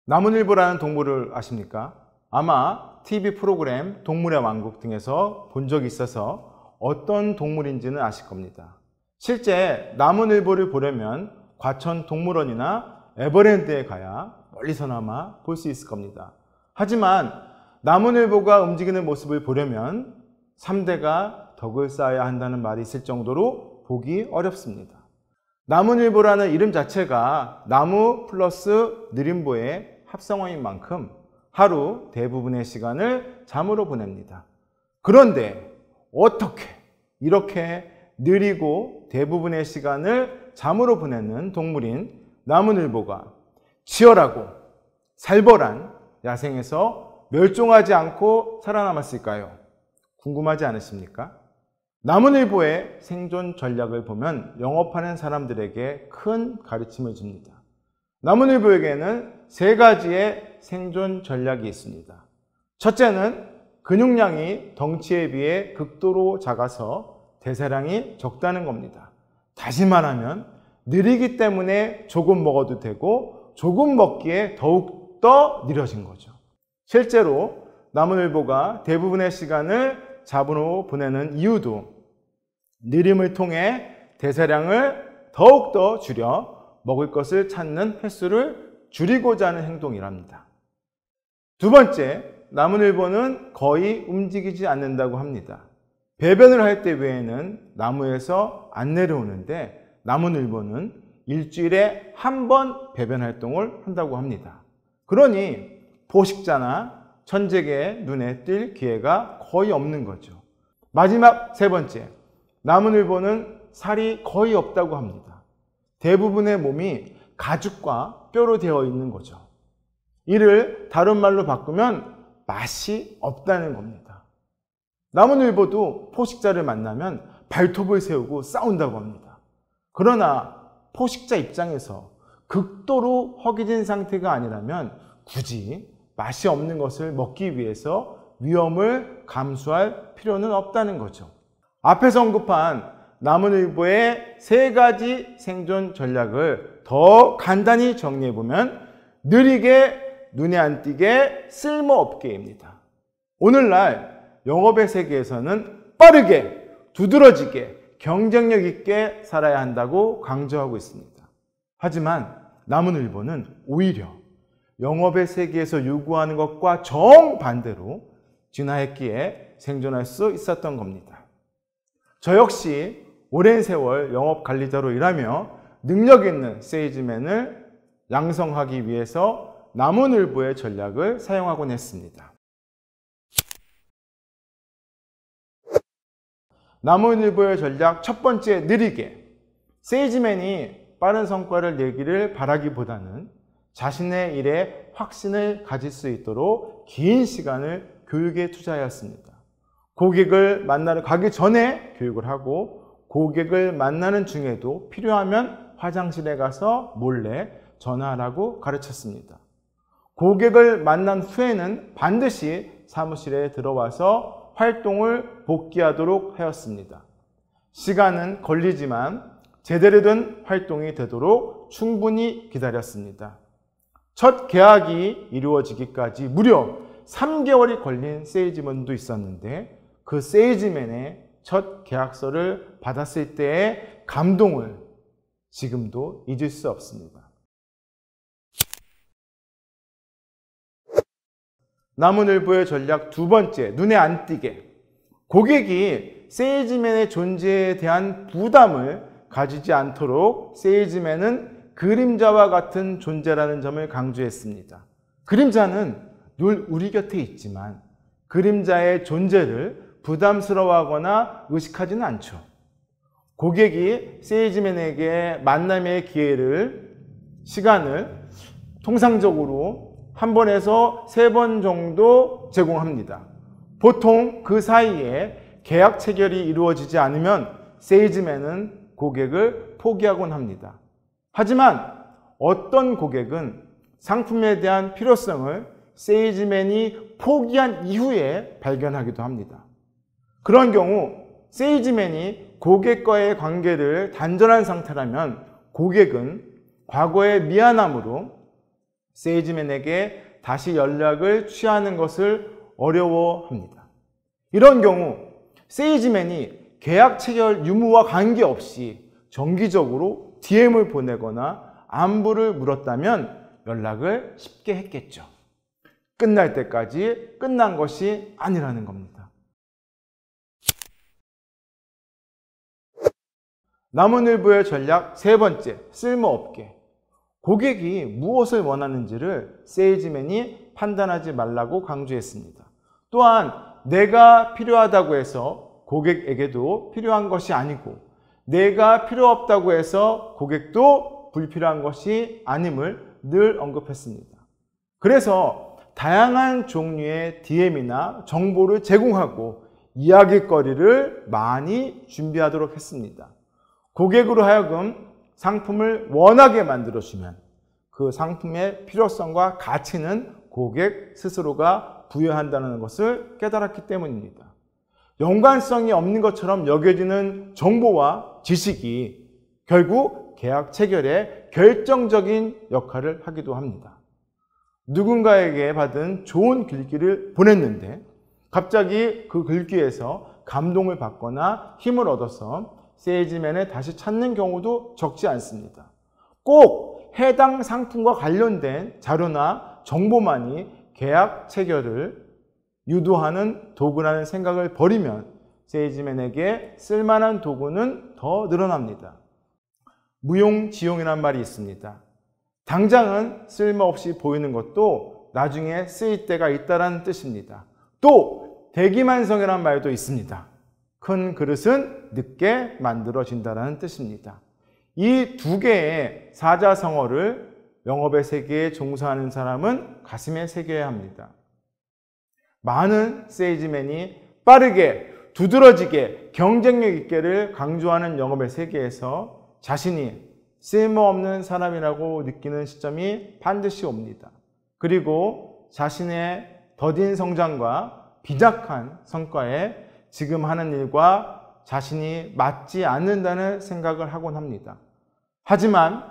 나무늘보라는 동물을 아십니까? 아마 TV 프로그램 동물의 왕국 등에서 본 적이 있어서 어떤 동물인지는 아실 겁니다. 실제 나무늘보를 보려면 과천동물원이나 에버랜드에 가야 멀리서나마 볼 수 있을 겁니다. 하지만 나무늘보가 움직이는 모습을 보려면 3대가 덕을 쌓아야 한다는 말이 있을 정도로 보기 어렵습니다. 나무늘보라는 이름 자체가 나무 플러스 느림보의 합성어인 만큼 하루 대부분의 시간을 잠으로 보냅니다. 그런데 어떻게 이렇게 느리고 대부분의 시간을 잠으로 보내는 동물인 나무늘보가 치열하고 살벌한 야생에서 멸종하지 않고 살아남았을까요? 궁금하지 않으십니까? 나무늘보의 생존 전략을 보면 영업하는 사람들에게 큰 가르침을 줍니다. 나무늘보에게는 3가지의 생존 전략이 있습니다. 첫째는 근육량이 덩치에 비해 극도로 작아서 대사량이 적다는 겁니다. 다시 말하면 느리기 때문에 조금 먹어도 되고 조금 먹기에 더욱더 느려진 거죠. 실제로 나무늘보가 대부분의 시간을 잡으로 보내는 이유도 느림을 통해 대사량을 더욱더 줄여 먹을 것을 찾는 횟수를 줄이고자 하는 행동이랍니다. 두 번째, 나무늘보는 거의 움직이지 않는다고 합니다. 배변을 할 때 외에는 나무에서 안 내려오는데 나무늘보는 일주일에 한 번 배변 활동을 한다고 합니다. 그러니 포식자나 천적의 눈에 띌 기회가 거의 없는 거죠. 마지막 3번째, 나무늘보는 살이 거의 없다고 합니다. 대부분의 몸이 가죽과 뼈로 되어 있는 거죠. 이를 다른 말로 바꾸면 맛이 없다는 겁니다. 나무늘보도 포식자를 만나면 발톱을 세우고 싸운다고 합니다. 그러나 포식자 입장에서 극도로 허기진 상태가 아니라면 굳이 맛이 없는 것을 먹기 위해서 위험을 감수할 필요는 없다는 거죠. 앞에서 언급한 나무늘보의 3가지 생존 전략을 더 간단히 정리해보면 느리게, 눈에 안 띄게, 쓸모없게입니다. 오늘날 영업의 세계에서는 빠르게, 두드러지게, 경쟁력 있게 살아야 한다고 강조하고 있습니다. 하지만 나무늘보는 오히려 영업의 세계에서 요구하는 것과 정반대로 진화했기에 생존할 수 있었던 겁니다. 저 역시 오랜 세월 영업 관리자로 일하며 능력 있는 세일즈맨을 양성하기 위해서 나무늘보의 전략을 사용하곤 했습니다. 나무늘보의 전략 첫 번째, 느리게. 세일즈맨이 빠른 성과를 내기를 바라기보다는 자신의 일에 확신을 가질 수 있도록 긴 시간을 교육에 투자하였습니다. 고객을 만나러 가기 전에 교육을 하고 고객을 만나는 중에도 필요하면 화장실에 가서 몰래 전화하라고 가르쳤습니다. 고객을 만난 후에는 반드시 사무실에 들어와서 활동을 복귀하도록 하였습니다. 시간은 걸리지만 제대로 된 활동이 되도록 충분히 기다렸습니다. 첫 계약이 이루어지기까지 무려 3개월이 걸린 세일즈맨도 있었는데 그 세일즈맨의 첫 계약서를 받았을 때의 감동을 지금도 잊을 수 없습니다. 나무늘보의 전략 두 번째, 눈에 안 띄게. 고객이 세일즈맨의 존재에 대한 부담을 가지지 않도록 세일즈맨은 그림자와 같은 존재라는 점을 강조했습니다. 그림자는 늘 우리 곁에 있지만 그림자의 존재를 부담스러워하거나 의식하지는 않죠. 고객이 세일즈맨에게 만남의 시간을 통상적으로 1번에서 3번 정도 제공합니다. 보통 그 사이에 계약 체결이 이루어지지 않으면 세일즈맨은 고객을 포기하곤 합니다. 하지만 어떤 고객은 상품에 대한 필요성을 세일즈맨이 포기한 이후에 발견하기도 합니다. 그런 경우 세일즈맨이 고객과의 관계를 단절한 상태라면 고객은 과거의 미안함으로 세일즈맨에게 다시 연락을 취하는 것을 어려워합니다. 이런 경우 세일즈맨이 계약 체결 유무와 관계없이 정기적으로 DM을 보내거나 안부를 물었다면 연락을 쉽게 했겠죠. 끝날 때까지 끝난 것이 아니라는 겁니다. 나무늘보의 전략 세 번째, 쓸모없게. 고객이 무엇을 원하는지를 세일즈맨이 판단하지 말라고 강조했습니다. 또한 내가 필요하다고 해서 고객에게도 필요한 것이 아니고 내가 필요 없다고 해서 고객도 불필요한 것이 아님을 늘 언급했습니다. 그래서 다양한 종류의 DM이나 정보를 제공하고 이야깃거리를 많이 준비하도록 했습니다. 고객으로 하여금 상품을 원하게 만들어주면 그 상품의 필요성과 가치는 고객 스스로가 부여한다는 것을 깨달았기 때문입니다. 연관성이 없는 것처럼 여겨지는 정보와 지식이 결국 계약 체결에 결정적인 역할을 하기도 합니다. 누군가에게 받은 좋은 글귀를 보냈는데 갑자기 그 글귀에서 감동을 받거나 힘을 얻어서 세일즈맨을 다시 찾는 경우도 적지 않습니다. 꼭 해당 상품과 관련된 자료나 정보만이 계약 체결을 유도하는 도구라는 생각을 버리면 세일즈맨에게 쓸만한 도구는 더 늘어납니다. 무용지용이란 말이 있습니다. 당장은 쓸모없이 보이는 것도 나중에 쓰일 때가 있다는 뜻입니다. 또 대기만성이란 말도 있습니다. 큰 그릇은 늦게 만들어진다는 뜻입니다. 이 두 개의 사자성어를 영업의 세계에 종사하는 사람은 가슴에 새겨야 합니다. 많은 세일즈맨이 빠르게, 두드러지게, 경쟁력 있게를 강조하는 영업의 세계에서 자신이 쓸모없는 사람이라고 느끼는 시점이 반드시 옵니다. 그리고 자신의 더딘 성장과 빈약한 성과에 지금 하는 일과 자신이 맞지 않는다는 생각을 하곤 합니다. 하지만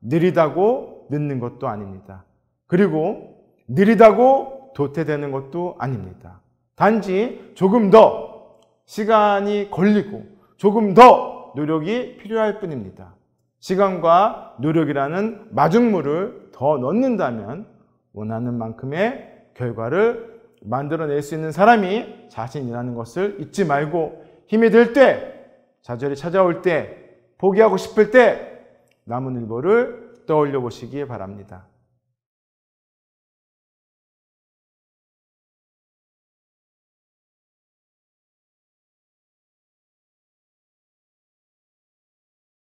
느리다고 늦는 것도 아닙니다. 그리고 느리다고 도태되는 것도 아닙니다. 단지 조금 더 시간이 걸리고 조금 더 노력이 필요할 뿐입니다. 시간과 노력이라는 마중물을 더 넣는다면 원하는 만큼의 결과를 만들어낼 수 있는 사람이 자신이라는 것을 잊지 말고 힘이 들 때, 좌절이 찾아올 때, 포기하고 싶을 때 나무늘보를 떠올려 보시기 바랍니다.